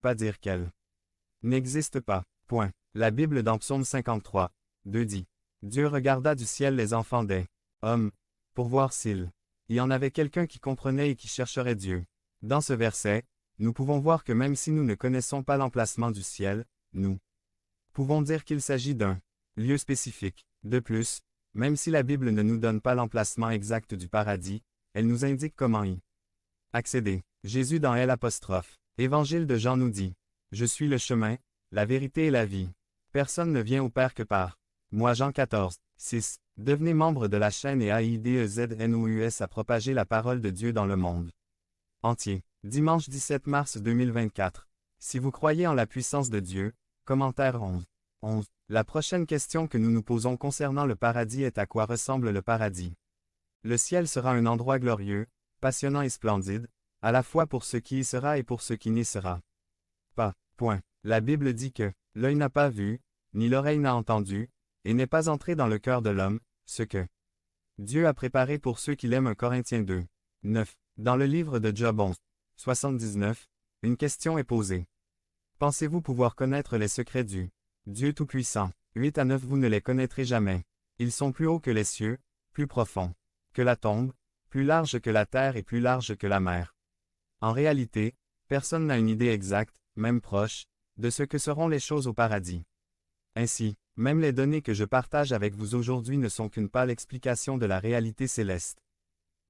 pas dire qu'elle n'existe pas. Point. La Bible dans Psaume 53, 2 dit. Dieu regarda du ciel les enfants des hommes, pour voir s'il y en avait quelqu'un qui comprenait et qui chercherait Dieu. Dans ce verset, nous pouvons voir que même si nous ne connaissons pas l'emplacement du ciel, nous pouvons dire qu'il s'agit d'un lieu spécifique. De plus, même si la Bible ne nous donne pas l'emplacement exact du paradis, elle nous indique comment y accéder. Jésus dans L'. Évangile de Jean nous dit. Je suis le chemin, la vérité et la vie. Personne ne vient au Père que par moi. Jean 14, 6. Devenez membre de la chaîne et AIDEZNOUS à propager la parole de Dieu dans le monde entier. Dimanche 17 mars 2024. Si vous croyez en la puissance de Dieu, commentaire 11. La prochaine question que nous nous posons concernant le paradis est: à quoi ressemble le paradis? Le ciel sera un endroit glorieux, passionnant et splendide, à la fois pour ce qui y sera et pour ce qui n'y sera pas. Point. La Bible dit que l'œil n'a pas vu, ni l'oreille n'a entendu, et n'est pas entré dans le cœur de l'homme, ce que Dieu a préparé pour ceux qui l'aiment. 1 Corinthiens 2, 9. Dans le livre de Job 11, 79, une question est posée. Pensez-vous pouvoir connaître les secrets du Dieu Tout-Puissant? 8 à 9. Vous ne les connaîtrez jamais. Ils sont plus hauts que les cieux, plus profonds que la tombe, plus larges que la terre et plus larges que la mer. En réalité, personne n'a une idée exacte, même proche, de ce que seront les choses au paradis. Ainsi, même les données que je partage avec vous aujourd'hui ne sont qu'une pâle explication de la réalité céleste.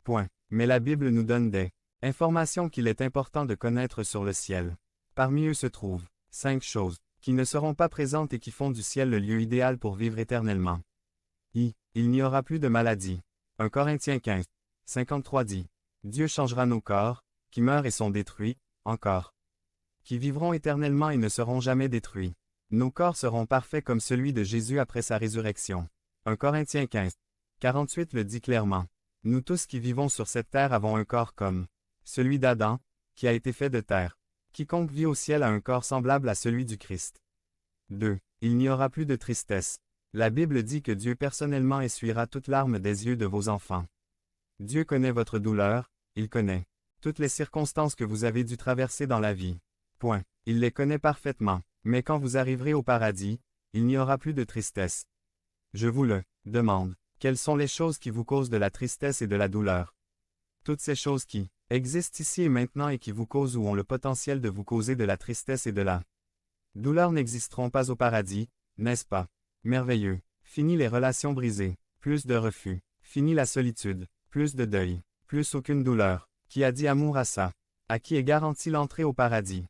Point. Mais la Bible nous donne des informations qu'il est important de connaître sur le ciel. Parmi eux se trouvent 5 choses qui ne seront pas présentes et qui font du ciel le lieu idéal pour vivre éternellement. Il n'y aura plus de maladie. 1 Corinthiens 15, 53 dit. Dieu changera nos corps, qui meurent et sont détruits, encore, qui vivront éternellement et ne seront jamais détruits. Nos corps seront parfaits comme celui de Jésus après sa résurrection. 1 Corinthiens 15, 48 le dit clairement. Nous tous qui vivons sur cette terre avons un corps comme celui d'Adam, qui a été fait de terre. Quiconque vit au ciel a un corps semblable à celui du Christ. 2. Il n'y aura plus de tristesse. La Bible dit que Dieu personnellement essuiera toute larme des yeux de vos enfants. Dieu connaît votre douleur, il connaît toutes les circonstances que vous avez dû traverser dans la vie. Point. Il les connaît parfaitement. Mais quand vous arriverez au paradis, il n'y aura plus de tristesse. Je vous le demande. Quelles sont les choses qui vous causent de la tristesse et de la douleur? Toutes ces choses qui existent ici et maintenant et qui vous causent ou ont le potentiel de vous causer de la tristesse et de la douleur n'existeront pas au paradis, n'est-ce pas? Merveilleux. Fini les relations brisées, plus de refus. Fini la solitude, plus de deuil, plus aucune douleur. Qui a dit amour à ça? À qui est garantie l'entrée au paradis?